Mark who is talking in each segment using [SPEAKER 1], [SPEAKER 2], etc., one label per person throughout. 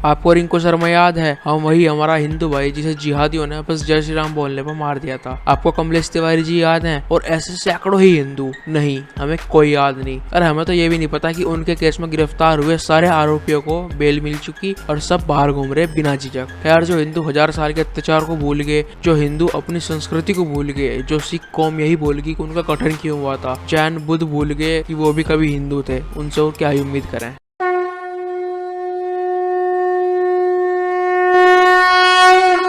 [SPEAKER 1] आपको रिंकू शर्मा याद है? हम वही हमारा हिंदू भाई जिसे जिहादियों ने बस जय श्री राम बोलने पर मार दिया था। आपको कमलेश तिवारी जी याद हैं? और ऐसे सैकड़ों ही हिंदू। नहीं, हमें कोई याद नहीं। और हमें तो ये भी नहीं पता कि उनके केस में गिरफ्तार हुए सारे आरोपियों को बेल मिल चुकी और सब बाहर घूम रहे बिना झिझक। खैर, जो हिंदू 1000 साल के अत्याचार को भूल गए, जो हिंदू अपनी संस्कृति को भूल गए, जो सिख कौम यही भूल गई कि उनका गठन क्यों हुआ था, जैन बुद्ध भूल गए कि वो भी कभी हिंदू थे, उनसे वो क्या ही उम्मीद करें।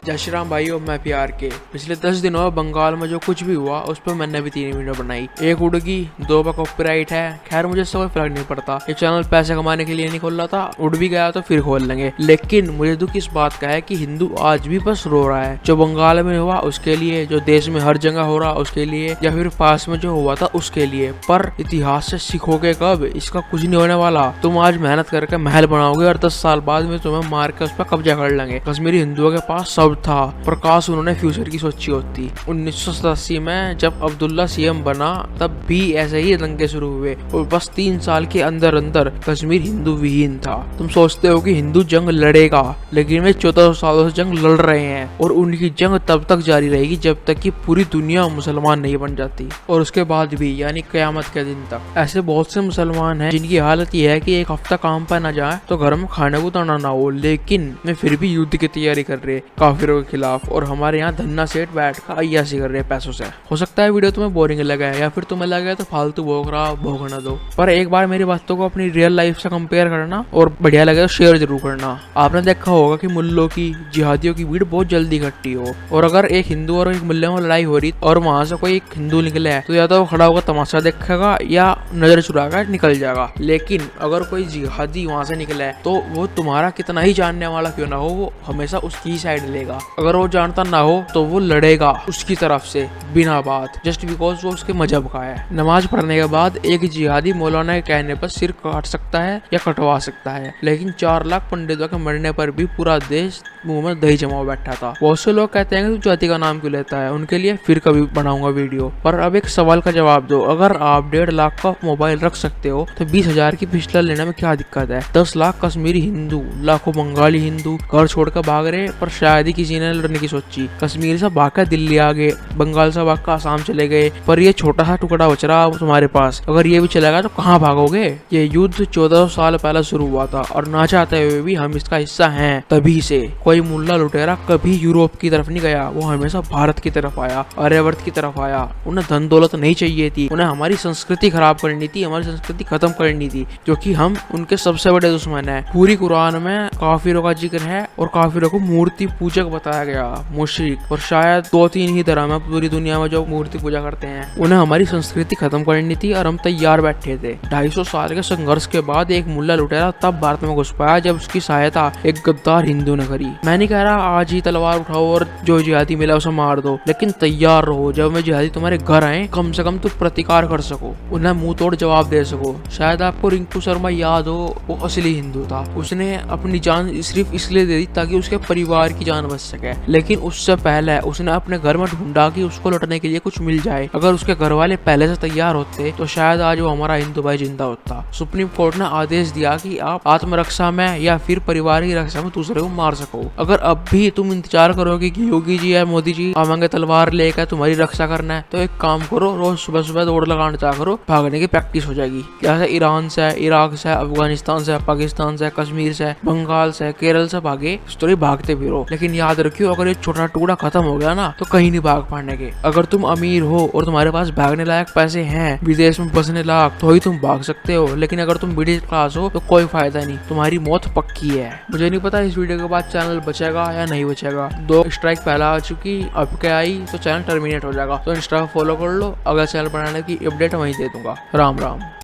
[SPEAKER 1] जय श्री राम भाइयों, मैं प्यार के। पिछले 10 दिनों में बंगाल में जो कुछ भी हुआ उस पर मैंने भी 3 वीडियो बनाई। एक उड़गी, 2 पर कॉपीराइट है। खैर, मुझे इससे कोई फर्क नहीं पड़ता। ये चैनल पैसे कमाने के लिए नहीं खोल रहा था, उड़ भी गया तो फिर खोल लेंगे। लेकिन मुझे दुख इस बात का है कि हिंदू आज भी बस रो रहा है। जो बंगाल में हुआ उसके लिए, जो देश में हर जगह हो रहा उसके लिए, या फिर पास में जो हुआ था उसके लिए। पर इतिहास से सीखोगे कब? इसका कुछ नहीं होने वाला। तुम आज मेहनत करके महल बनाओगे और 10 साल बाद में तुम्हें मार के उस पर कब्जा कर लेंगे। कश्मीरी हिंदुओं के पास सब था, प्रकाश उन्होंने फ्यूचर की सोची होती। 1987 में जब अब्दुल्ला सीएम बना तब भी ऐसे ही दंगे शुरू हुए और बस 3 साल के अंदर अंदर कश्मीर हिंदू विहीन था। तुम सोचते हो कि हिंदू जंग लड़ेगा, लेकिन वे 14 सालों से जंग लड़ रहे हैं और उनकी जंग तब तक जारी रहेगी जब तक कि पूरी दुनिया मुसलमान नहीं बन जाती। और उसके बाद भी, यानी कयामत के दिन तक, ऐसे बहुत से मुसलमान हैं जिनकी हालत यह है कि एक हफ्ता काम पर न जाए तो घर में खाने को दाना ना हो, लेकिन वे फिर भी युद्ध की तैयारी कर रहे काफिरों के खिलाफ। और हमारे यहाँ धन्ना सेठ बैठ कर अय्याशी कर रहे हैं पैसों से। हो सकता है वीडियो तुम्हें बोरिंग लगा है या फिर तुम्हें लगा तो फालतू भोगना दो, पर एक बार मेरी बातों को अपनी रियल लाइफ से कंपेयर करना और बढ़िया लगे तो शेयर जरूर करना। आपने देखा होगा कि मुल्लों की, जिहादियों की भीड़ बहुत जल्दी इकट्ठी हो, और अगर एक हिंदू और एक मुल्ले में लड़ाई हो रही और वहां से कोई एक हिंदू निकले तो या तो वो खड़ा होकर तमाशा देखेगा या नजर चुरा कर निकल जाएगा। लेकिन अगर कोई जिहादी वहां से निकले तो वो तुम्हारा कितना ही जानने वाला क्यों ना हो, वो हमेशा उसकी साइड लेगा। अगर वो जानता ना हो तो वो लड़ेगा उसकी तरफ से बिना बात, जस्ट बिकॉज वो उसके मजहब का है। नमाज पढ़ने के बाद एक जिहादी मौलाना के कहने पर सिर काट सकता है या कटवा सकता है, लेकिन 4 लाख पंडितों के मरने पर भी पूरा देश मुंह में दही जमा बैठा था। बहुत से लोग कहते हैं कि तू जाति का नाम क्यों लेता है, उनके लिए फिर कभी बनाऊंगा वीडियो। पर अब एक सवाल का जवाब दो, अगर आप 1.5 लाख का मोबाइल रख सकते हो तो 20,000 की पिस्टल लेने में क्या दिक्कत है? 10 लाख कश्मीरी हिंदू, लाखों बंगाली हिंदू घर छोड़कर भाग रहे, पर शायद ही किसी ने लड़ने की सोची। कश्मीर से भागकर दिल्ली आ गए, बंगाल से भागकर आसाम चले गए, पर ये छोटा सा टुकड़ा बच रहा तुम्हारे पास। अगर ये भी चला गया तो कहाँ भागोगे? ये युद्ध 1400 साल पहले शुरू हुआ था और ना चाहते हुए भी हम इसका हिस्सा हैं। तभी से कोई मुल्ला लुटेरा कभी यूरोप की तरफ नहीं गया, वो हमेशा भारत की तरफ आया, आर्यवर्त की तरफ आया। उन्हें धन दौलत नहीं चाहिए थी, उन्हें हमारी संस्कृति खराब करनी थी, हमारी संस्कृति खत्म करनी थी, क्योंकि हम उनके सबसे बड़े दुश्मन हैं। पूरी कुरान में काफिरों का जिक्र है और काफिरों को मूर्ति पूजक बताया गया, मुशरिक। और शायद 2-3 ही धर्म है पूरी दुनिया में जो मूर्ति पूजा करते हैं। उन्हें हमारी संस्कृति खत्म करनी थी और हम तैयार बैठे थे। 250 साल के संघर्ष के बाद एक मुल्ला लुटेरा तब भारत में घुस पाया जब उसकी सहायता एक गद्दार हिंदू ने करी। मैं नहीं कह रहा आज ही तलवार उठाओ और जो जिहादी मिला उसे मार दो, लेकिन तैयार रहो जब मैं जिहादी तुम्हारे घर आए कम से कम तुम प्रतिकार कर सको, उन्हें मुंह तोड़ जवाब दे सको। शायद आपको रिंकू शर्मा याद हो, वो असली हिंदू था। उसने अपनी जान सिर्फ इसलिए दे दी ताकि उसके परिवार की जान बच सके, लेकिन उससे पहले उसने अपने घर में ढूंढा कि उसको लौटने के लिए कुछ मिल जाए। अगर उसके घर वाले पहले से तैयार होते तो शायद आज वो हमारा हिंदू भाई जिंदा होता। सुप्रीम कोर्ट ने आदेश दिया कि आप आत्मरक्षा में या फिर परिवार की रक्षा में दूसरे को मार सको। अगर अब भी तुम इंतजार करोगे कि योगी जी या मोदी जी आवेंगे तलवार लेकर तुम्हारी रक्षा करना है, तो एक काम करो, रोज सुबह सुबह दौड़ लगाने जा करो, भागने की प्रैक्टिस हो जाएगी। जैसे ईरान से, इराक से, अफगानिस्तान से, पाकिस्तान से, कश्मीर से, बंगाल से, केरल से भागे, उस तरह भागते फिरो। लेकिन याद रखियो, अगर ये छोटा टुकड़ा खत्म हो गया ना तो कहीं नहीं भाग पाने के। अगर तुम अमीर हो और तुम्हारे पास भागने लायक पैसे हैं, विदेश में बसने लायक, तो ही तुम भाग सकते हो। लेकिन अगर तुम मिडिल क्लास हो तो कोई फायदा नहीं, तुम्हारी मौत पक्की है। मुझे नहीं पता इस वीडियो के बाद चैनल बचेगा या नहीं बचेगा। 2 स्ट्राइक पहले आ चुकी, अब क्या आई तो चैनल टर्मिनेट हो जाएगा। तो इंस्टा फॉलो कर लो, अगर चैनल बनाने की अपडेट वहीं दे दूंगा। राम राम।